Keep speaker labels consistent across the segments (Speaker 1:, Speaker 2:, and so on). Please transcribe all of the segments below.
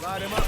Speaker 1: Light him up.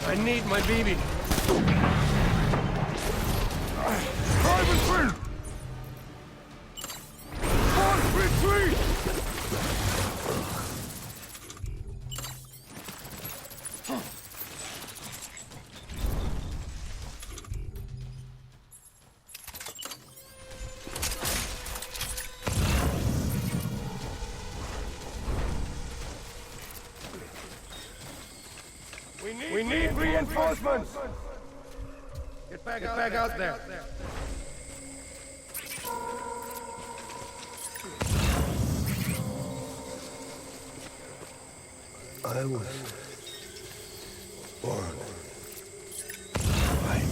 Speaker 1: I need my baby. Private friend! Retreat! We need reinforcements! Get back out there.
Speaker 2: I was born right.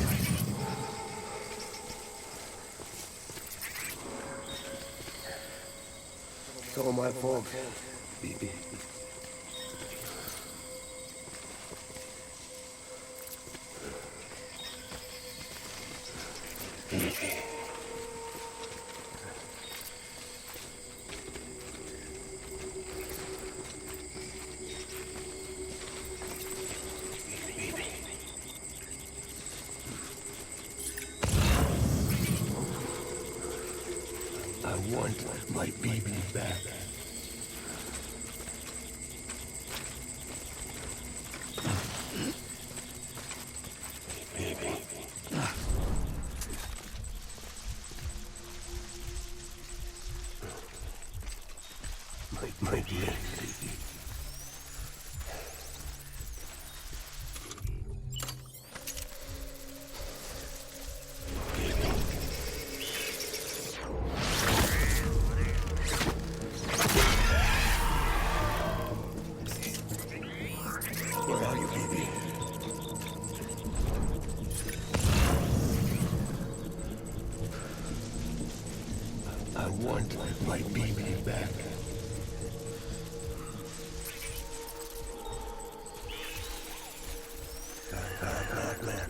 Speaker 2: So my fault, baby. I want my baby back. Baby. My dear baby. Where are you, baby? I want my baby back. Man.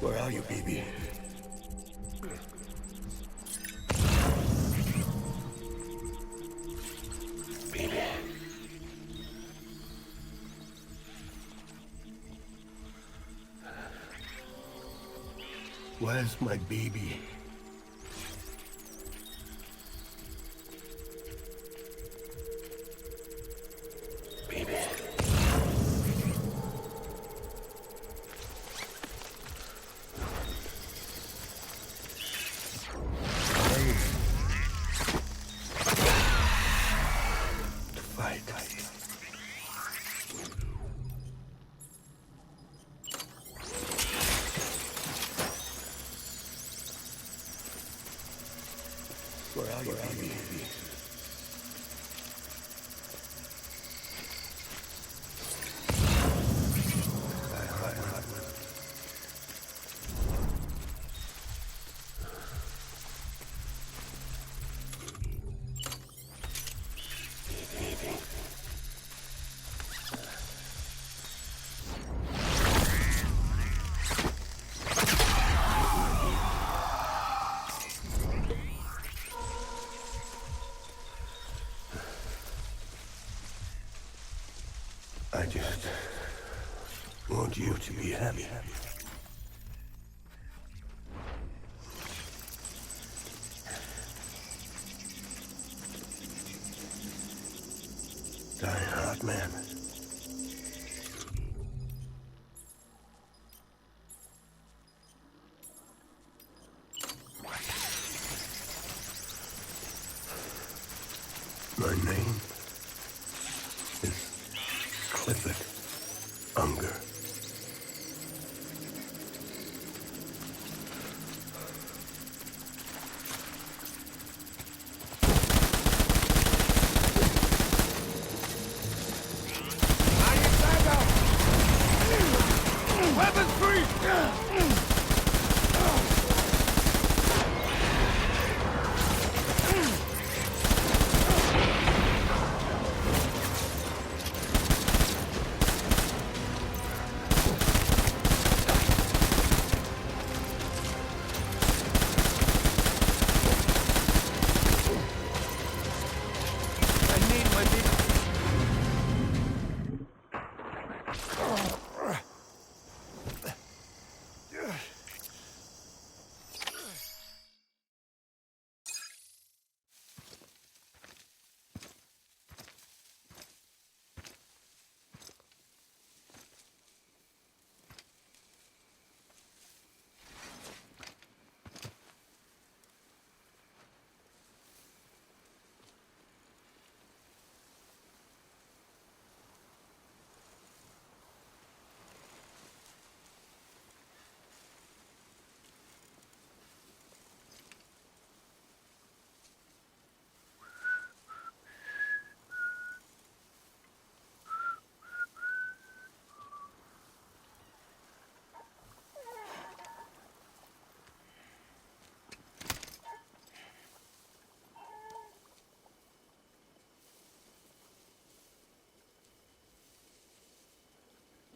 Speaker 2: Where are you, baby? Baby. Where's my baby? Baby. Where are you, baby? I just want you to be happy. Die hard, man. My name is Clifford Unger.
Speaker 1: Weapons free!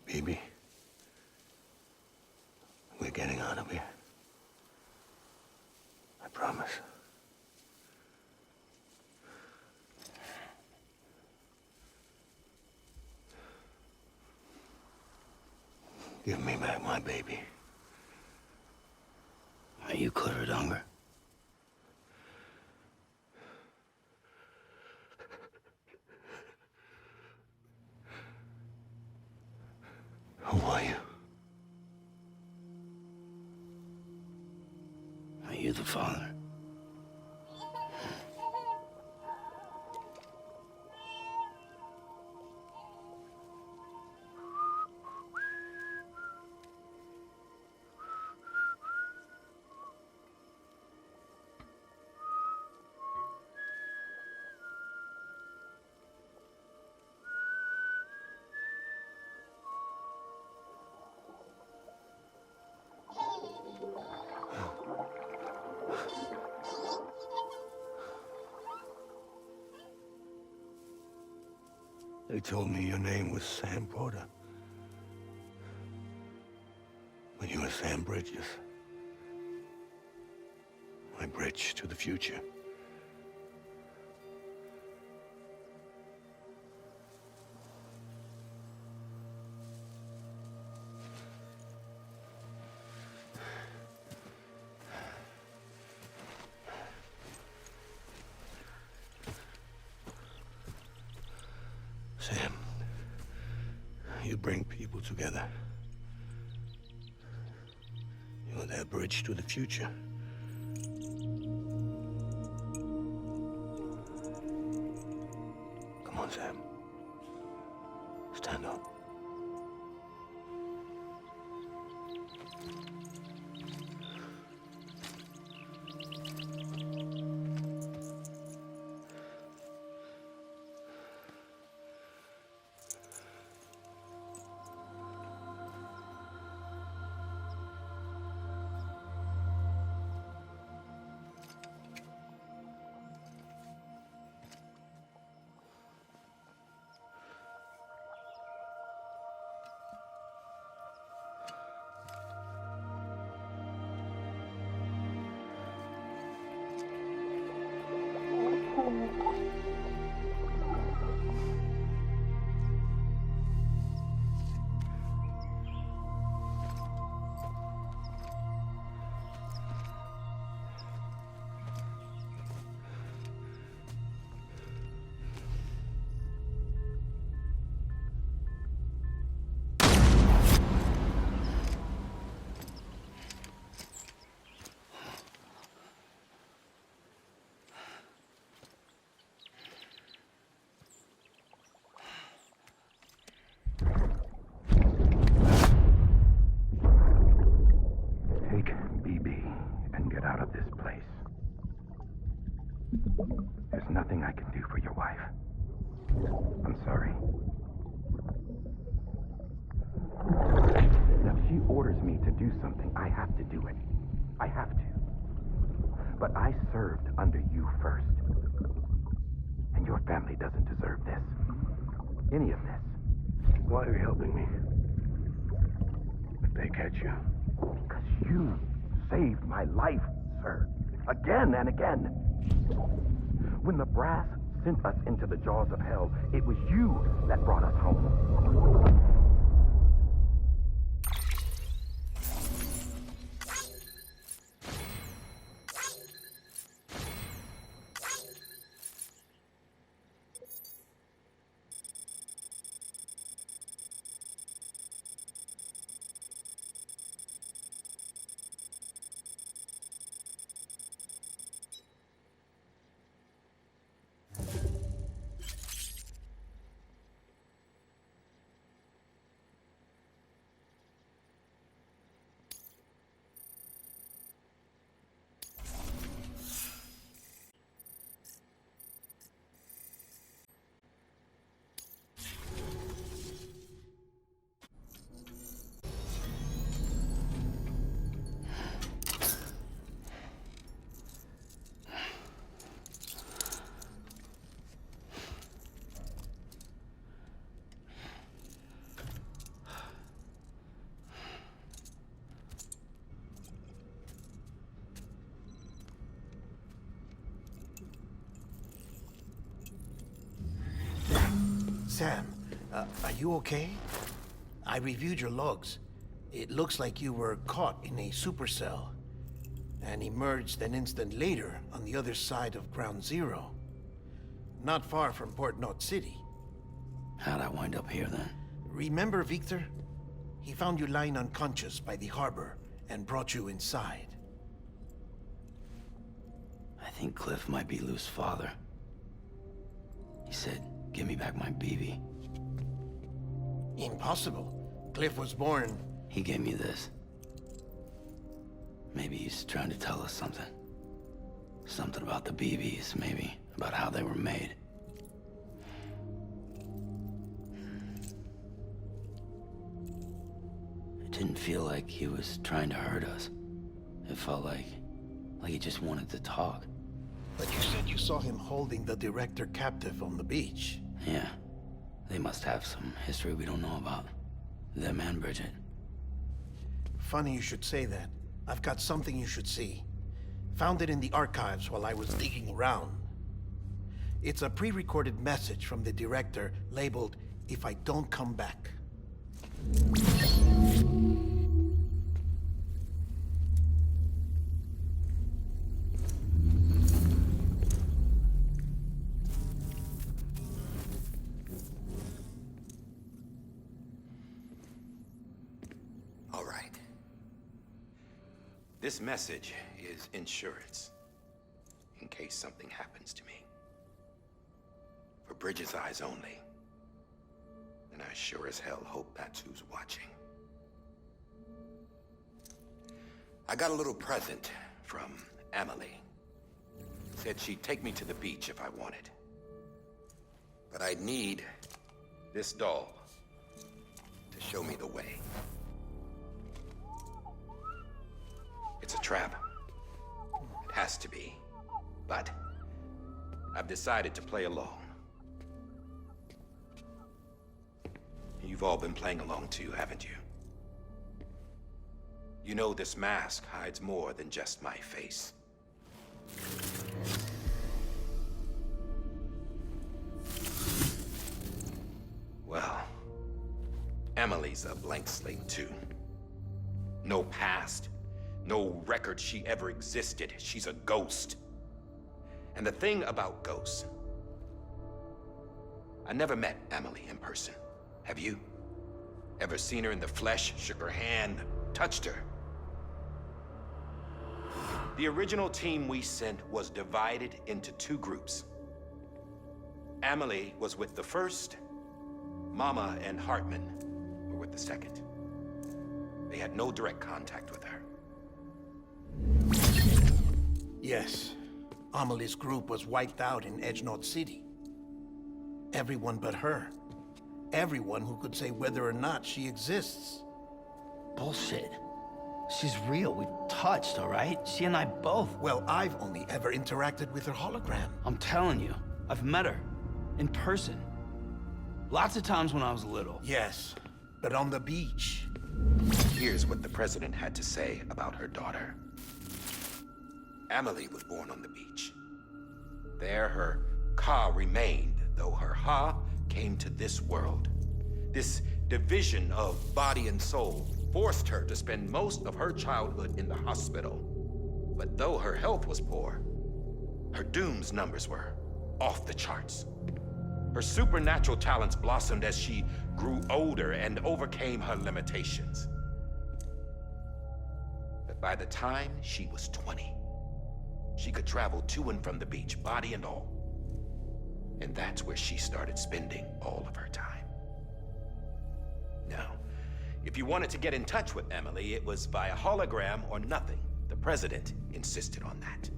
Speaker 2: Baby, we're getting out of here. I promise. Give me back my baby.
Speaker 3: Are you Clifford Unger?
Speaker 2: Who are you?
Speaker 3: Are you the father?
Speaker 2: They told me your name was Sam Porter. But you were Sam Bridges. My bridge to the future. Sam, you bring people together. You're their bridge to the future. Come on, Sam. Stand up.
Speaker 4: There's nothing I can do for your wife. I'm sorry. Now, if she orders me to do something, I have to do it. I have to. But I served under you first. And your family doesn't deserve this. Any of this.
Speaker 2: Why are you helping me? If they catch you.
Speaker 4: Because you saved my life, sir. Again and again. When the brass sent us into the jaws of hell, it was you that brought us home.
Speaker 5: Sam, are you okay? I reviewed your logs. It looks like you were caught in a supercell and emerged an instant later on the other side of Ground Zero. Not far from Port Knot City.
Speaker 3: How'd I wind up here then?
Speaker 5: Remember Victor? He found you lying unconscious by the harbor and brought you inside.
Speaker 3: I think Cliff might be Lou's father. He said, "Give me back my BB."
Speaker 5: Impossible. Cliff was born...
Speaker 3: He gave me this. Maybe he's trying to tell us something. Something about the BBs, maybe. About how they were made. It didn't feel like he was trying to hurt us. It felt like he just wanted to talk.
Speaker 5: But you said you saw him holding the director captive on the beach.
Speaker 3: Yeah. They must have some history we don't know about. Them and Bridget.
Speaker 5: Funny you should say that. I've got something you should see. Found it in the archives while I was digging around. It's a pre-recorded message from the director labeled, "If I don't come back."
Speaker 6: All right. This message is insurance, in case something happens to me. For Bridget's eyes only. And I sure as hell hope that's who's watching. I got a little present from Emily. Said she'd take me to the beach if I wanted. But I'd need this doll to show me the way. It's a trap. It has to be. But I've decided to play along. You've all been playing along too, haven't you? You know this mask hides more than just my face. Well, Emily's a blank slate too. No past. No record she ever existed. She's a ghost. And the thing about ghosts, I never met Emily in person. Have you? Ever seen her in the flesh, shook her hand, touched her? The original team we sent was divided into two groups. Emily was with the first. Mama and Hartman were with the second. They had no direct contact with her.
Speaker 5: Yes. Amelie's group was wiped out in Edgenot City. Everyone but her. Everyone who could say whether or not she exists.
Speaker 3: Bullshit. She's real. We've touched, all right? She and I both.
Speaker 5: Well, I've only ever interacted with her hologram.
Speaker 3: I'm telling you, I've met her. In person. Lots of times when I was little.
Speaker 5: Yes, but on the beach.
Speaker 6: Here's what the president had to say about her daughter. Amelie was born on the beach. There her Ka remained, though her Ha came to this world. This division of body and soul forced her to spend most of her childhood in the hospital. But though her health was poor, her Doom's numbers were off the charts. Her supernatural talents blossomed as she grew older and overcame her limitations. But by the time she was 20, she could travel to and from the beach, body and all. And that's where she started spending all of her time. Now, if you wanted to get in touch with Emily, it was via hologram or nothing. The president insisted on that.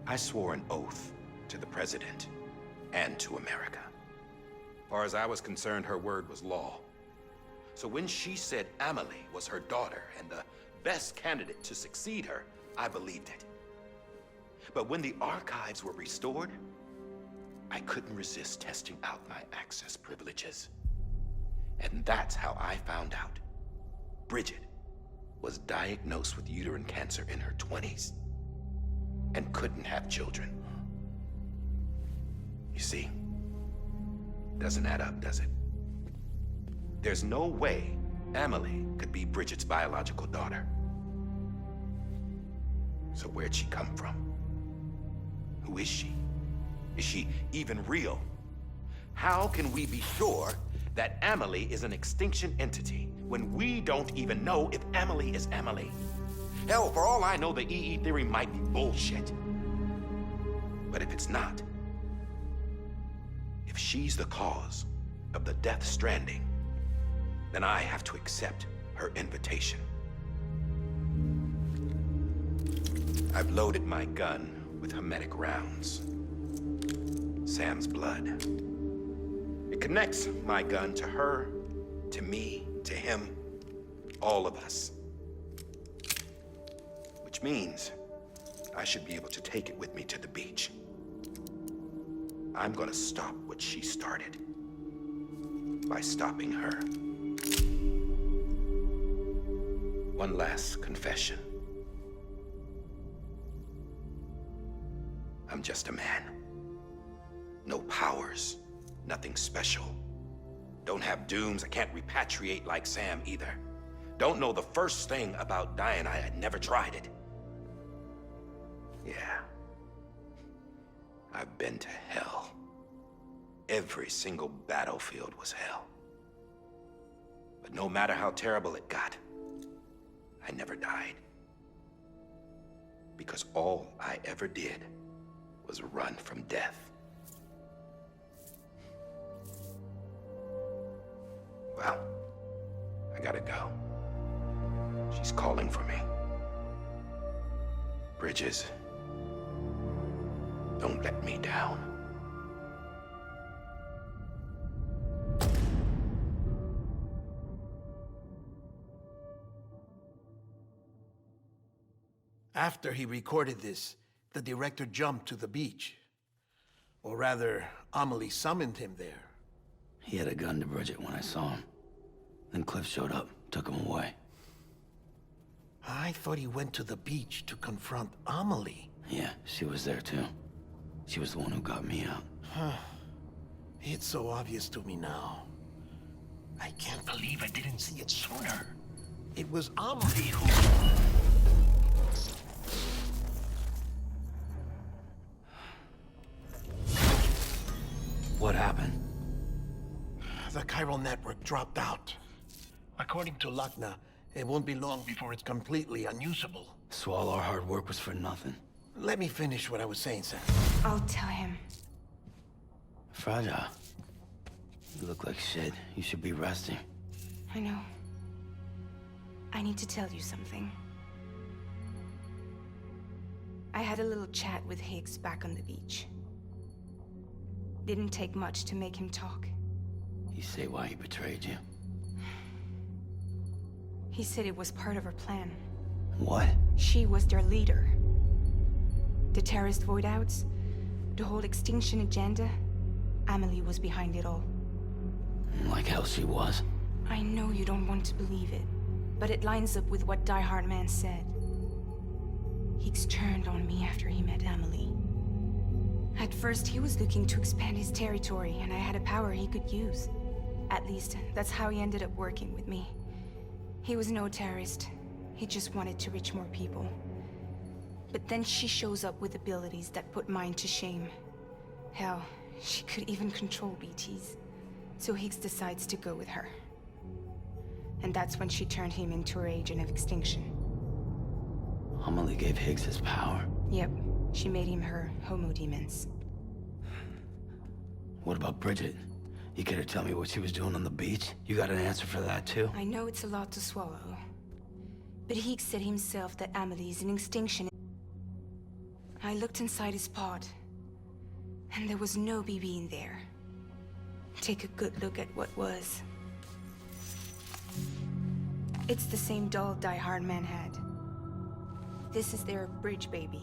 Speaker 6: I swore an oath to the president and to America. As far as I was concerned, her word was law. So when she said Amelie was her daughter and the best candidate to succeed her, I believed it. But when the archives were restored, I couldn't resist testing out my access privileges. And that's how I found out Bridget was diagnosed with uterine cancer in her 20s and couldn't have children. You see, doesn't add up, does it? There's no way Amelie could be Bridget's biological daughter. So where'd she come from? Who is she? Is she even real? How can we be sure that Amelie is an extinction entity when we don't even know if Amelie is Amelie? Hell, for all I know, the EE theory might be bullshit. But if it's not, if she's the cause of the death stranding, then I have to accept her invitation. I've loaded my gun with hermetic rounds. Sam's blood. It connects my gun to her, to me, to him, all of us. Which means I should be able to take it with me to the beach. I'm gonna stop what she started by stopping her. One last confession. I'm just a man. No powers, nothing special. Don't have dooms, I can't repatriate like Sam either. Don't know the first thing about dying, I had never tried it. Yeah. I've been to hell. Every single battlefield was hell. But no matter how terrible it got, I never died. Because all I ever did was run from death. Well, I gotta go. She's calling for me. Bridges, don't let me down.
Speaker 5: After he recorded this, the director jumped to the beach. Or rather, Amelie summoned him there.
Speaker 3: He had a gun to Bridget when I saw him. Then Cliff showed up, took him away.
Speaker 5: I thought he went to the beach to confront Amelie.
Speaker 3: Yeah, she was there too. She was the one who got me out.
Speaker 5: It's so obvious to me now. I can't believe I didn't see it sooner. It was Amelie who...
Speaker 3: What happened?
Speaker 5: The chiral network dropped out. According to Lakna, it won't be long before it's completely unusable.
Speaker 3: So all our hard work was for nothing.
Speaker 5: Let me finish what I was saying, Sam.
Speaker 1: I'll tell him.
Speaker 3: Fragile. You look like shit. You should be resting.
Speaker 1: I know.
Speaker 7: I need to tell you something. I had a little chat with Higgs back on the beach. Didn't take much to make him talk.
Speaker 3: You say why he betrayed you?
Speaker 7: He said it was part of her plan.
Speaker 3: What?
Speaker 7: She was their leader. The terrorist voidouts, the whole extinction agenda, Amelie was behind it all.
Speaker 3: Like hell she was.
Speaker 7: I know you don't want to believe it, but it lines up with what Die Hard Man said. Higgs turned on me after he met Amelie. At first, he was looking to expand his territory, and I had a power he could use. At least, that's how he ended up working with me. He was no terrorist. He just wanted to reach more people. But then she shows up with abilities that put mine to shame. Hell, she could even control BTs. So Higgs decides to go with her. And that's when she turned him into her agent of extinction.
Speaker 3: Amelie gave Higgs his power.
Speaker 7: Yep, she made him her homo demons.
Speaker 3: What about Bridget? You care to tell me what she was doing on the beach? You got an answer for that too?
Speaker 7: I know it's a lot to swallow. But Higgs said himself that Amelie is in extinction. I looked inside his pod, and there was no BB in there. Take a good look at what was. It's the same doll Die Hard Man had. This is their bridge baby.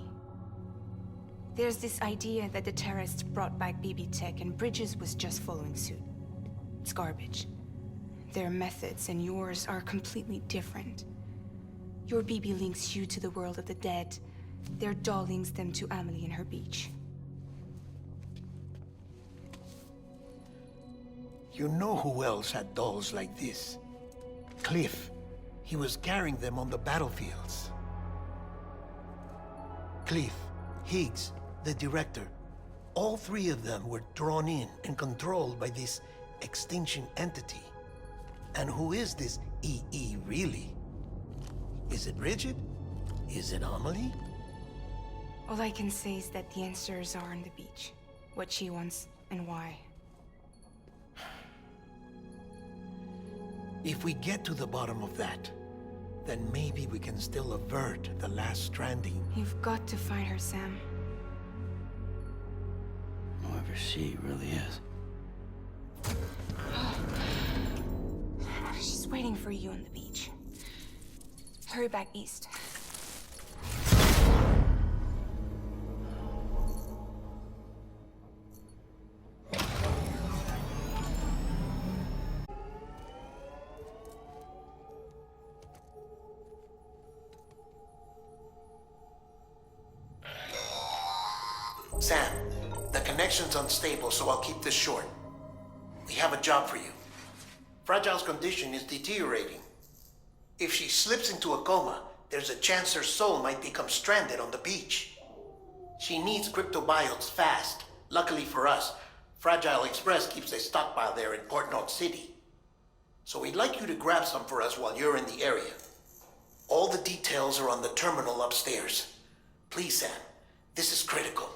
Speaker 7: There's this idea that the terrorists brought back BB tech and Bridges was just following suit. It's garbage. Their methods and yours are completely different. Your BB links you to the world of the dead. Their doll links them to Amelie and her beach.
Speaker 5: You know who else had dolls like this? Cliff. He was carrying them on the battlefields. Cliff, Higgs, the director. All three of them were drawn in and controlled by this extinction entity. And who is this EE really? Is it Bridget? Is it Amelie?
Speaker 7: All I can say is that the answers are on the beach. What she wants and why.
Speaker 5: If we get to the bottom of that, then maybe we can still avert the last stranding.
Speaker 7: You've got to find her, Sam.
Speaker 3: Whoever she really is.
Speaker 7: She's waiting for you on the beach. Hurry back east.
Speaker 5: Sam, the connection's unstable, so I'll keep this short. We have a job for you. Fragile's condition is deteriorating. If she slips into a coma, there's a chance her soul might become stranded on the beach. She needs cryptobiotes fast. Luckily for us, Fragile Express keeps a stockpile there in Port North City. So we'd like you to grab some for us while you're in the area. All the details are on the terminal upstairs. Please, Sam, this is critical.